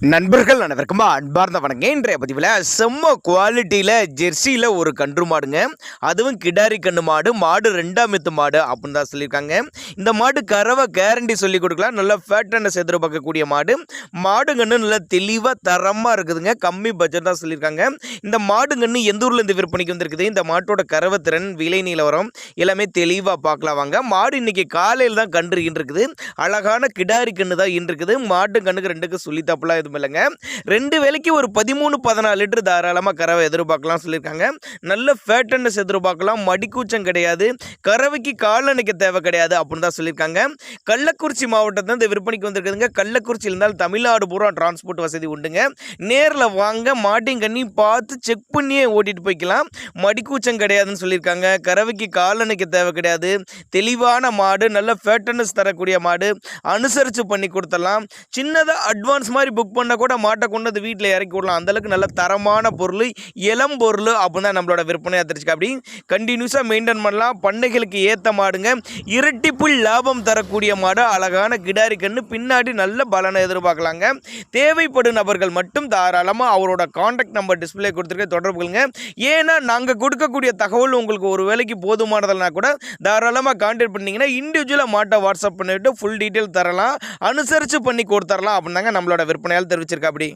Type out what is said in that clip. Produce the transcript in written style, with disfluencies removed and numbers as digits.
நண்பர்கள் அனைவருக்கும் அன்பார்ந்த வணக்கம். இன்றைய பதிவில் செம்ம குவாலிட்டியில் ஜெர்சியில் ஒரு கன்று மாடுங்க, அதுவும் கிடாரி கன்று மாடு. மாடு 2ஆம் எத்து மாடு அப்படின்னு தான் சொல்லியிருக்காங்க. இந்த மாடு கறவை கேரண்டி சொல்லி கொடுக்கலாம். நல்லா ஃபேட்டனஸ் எதிர்பார்க்கக்கூடிய மாடு. மாடுங்கன்னு நல்லா தெளிவாக தரமாக இருக்குதுங்க. கம்மி பட்ஜெட் தான் சொல்லியிருக்காங்க. இந்த மாடுங்கன்னு எந்த ஊரில் இந்த விற்பனைக்கு வந்துருக்குது, இந்த மாட்டோட கறவை திறன், விலை நிலவரம் எல்லாமே தெளிவாக பார்க்கலாம் வாங்க. மாடு இன்னைக்கு காலையில் தான் கன்று இருக்குது. அழகான கிடாரி கன்று தான் இருக்குது. மாட்டு கண்ணுக்கு ரெண்டுக்கு சொல்லித்தாப்பெல்லாம் எதுவும் இல்லைங்க. 2 வேளைக்கு ஒரு 13-14 லிட்டர் தாராளமாக கறவை எதிர்பார்க்கலாம் சொல்லியிருக்காங்க. நல்ல ஃபேட்டனஸ் எதிர்பார்க்கலாம். மடிக்கூச்சம் கிடையாது, கறவைக்கு காலணிக்க தேவை கிடையாது அப்படின்னு தான் சொல்லியிருக்காங்க. கள்ளக்குறிச்சி மாவட்டத்தில் இந்த விற்பனைக்கு வந்திருக்குதுங்க. கள்ளக்குறிச்சியில் இருந்தால் தமிழ்நாடு பூரா டிரான்ஸ்போர்ட் வசதி உண்டுங்க. நேரில் வாங்க, மாட்டின் கண்ணி பார்த்து செக் பண்ணியே ஓட்டிட்டு போய்க்கலாம். மடிக்கூச்சம் கிடையாதுன்னு சொல்லியிருக்காங்க. கறவைக்கு காலணிக்க தேவை கிடையாது. தெளிவான மாடு, நல்ல ஃபேட்டனஸ் தரக்கூடிய மாடு. அனுசரித்து பண்ணி கொடுத்துடலாம். சின்னதாக அட்வான்ஸ் மாதிரி புக் பண்ண கூட மாட்டை கொண்டு வந்து வீட்டில் இறக்கி விடலாம். அந்தளவுக்கு நல்ல தரமான பொருள், இளம் பொருள் அப்படின்னு தான் நம்மளோட விற்பனை தெரிஞ்சுக்க. அப்படி கண்டினியூஸாக மெயின்டைன் பண்ணலாம். பண்ணைகளுக்கு ஏற்ற மாடுங்க, இரட்டிப்பு லாபம் தரக்கூடிய மாடு. அழகான கிடாரி கன்று, பின்னாடி நல்ல பலனை எதிர்பார்க்கலாங்க. தேவைப்படும் நபர்கள் மட்டும் தாராளமாக அவரோட கான்டாக்ட் நம்பர் டிஸ்பிளே கொடுத்துருக்க தொடர்பு கொள்ளுங்க. ஏன்னா நாங்கள் கொடுக்கக்கூடிய தகவல் உங்களுக்கு ஒரு வேலைக்கு போதுமானதுனா கூட தாராளமாக கான்டாக்ட் பண்ணிங்கன்னா இண்டிவிஜுவலாக மாட்டை வாட்ஸ்அப் பண்ணிவிட்டு ஃபுல் டீட்டெயில் தரலாம், அனுசரித்து பண்ணி கொடுத்துடலாம் அப்படின்னாங்க நம்மளோட விற்பனையால் தெரிவிச்சிருக்கா. அப்படி